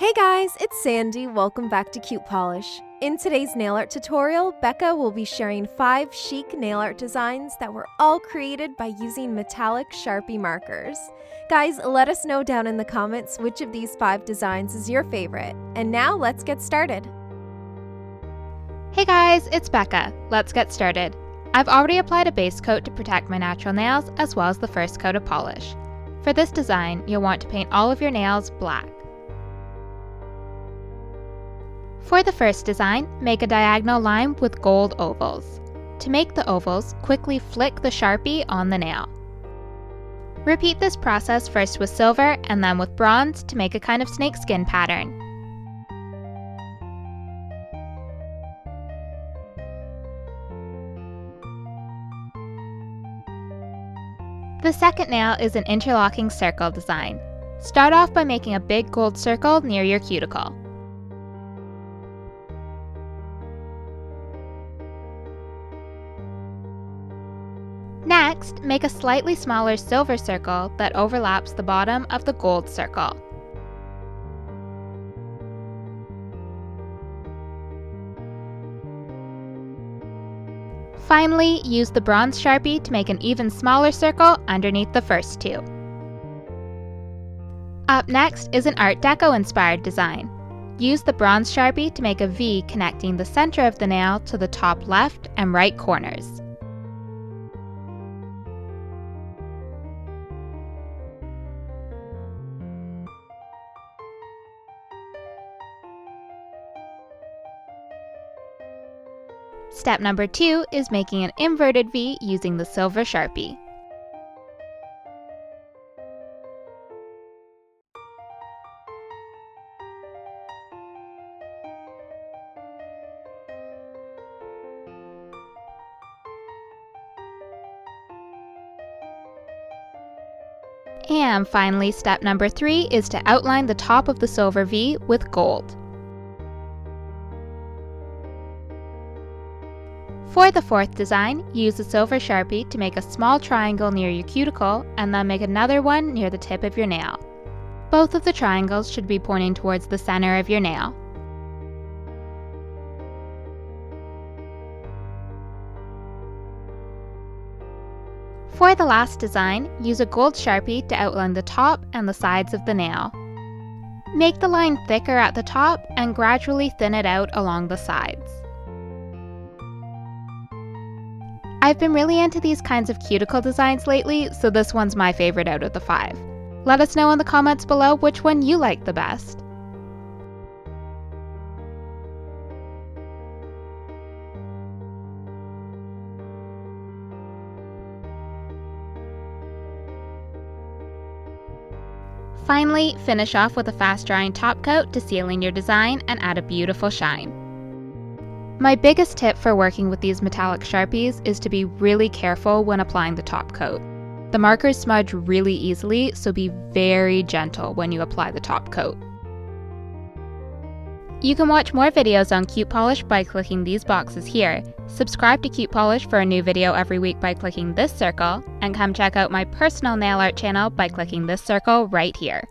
Hey guys, it's Sandy. Welcome back to Cute Polish. In today's nail art tutorial, Becca will be sharing 5 chic nail art designs that were all created by using metallic Sharpie markers. Guys, let us know down in the comments which of these 5 designs is your favorite. And now let's get started. Hey guys, it's Becca. Let's get started. I've already applied a base coat to protect my natural nails as well as the first coat of polish. For this design, you'll want to paint all of your nails black. For the first design, make a diagonal line with gold ovals. To make the ovals, quickly flick the Sharpie on the nail. Repeat this process first with silver and then with bronze to make a kind of snakeskin pattern. The second nail is an interlocking circle design. Start off by making a big gold circle near your cuticle. Next, make a slightly smaller silver circle that overlaps the bottom of the gold circle. Finally, use the bronze Sharpie to make an even smaller circle underneath the first two. Up next is an Art Deco inspired design. Use the bronze Sharpie to make a V connecting the center of the nail to the top left and right corners. Step number 2 is making an inverted V using the silver Sharpie. And finally, step number 3 is to outline the top of the silver V with gold. For the fourth design, use the silver Sharpie to make a small triangle near your cuticle and then make another one near the tip of your nail. Both of the triangles should be pointing towards the center of your nail. For the last design, use a gold Sharpie to outline the top and the sides of the nail. Make the line thicker at the top and gradually thin it out along the sides. I've been really into these kinds of cuticle designs lately, so this one's my favorite out of the 5. Let us know in the comments below which one you like the best. Finally, finish off with a fast-drying top coat to seal in your design and add a beautiful shine. My biggest tip for working with these metallic Sharpies is to be really careful when applying the top coat. The markers smudge really easily, so be very gentle when you apply the top coat. You can watch more videos on Cute Polish by clicking these boxes here. Subscribe to Cute Polish for a new video every week by clicking this circle, and come check out my personal nail art channel by clicking this circle right here.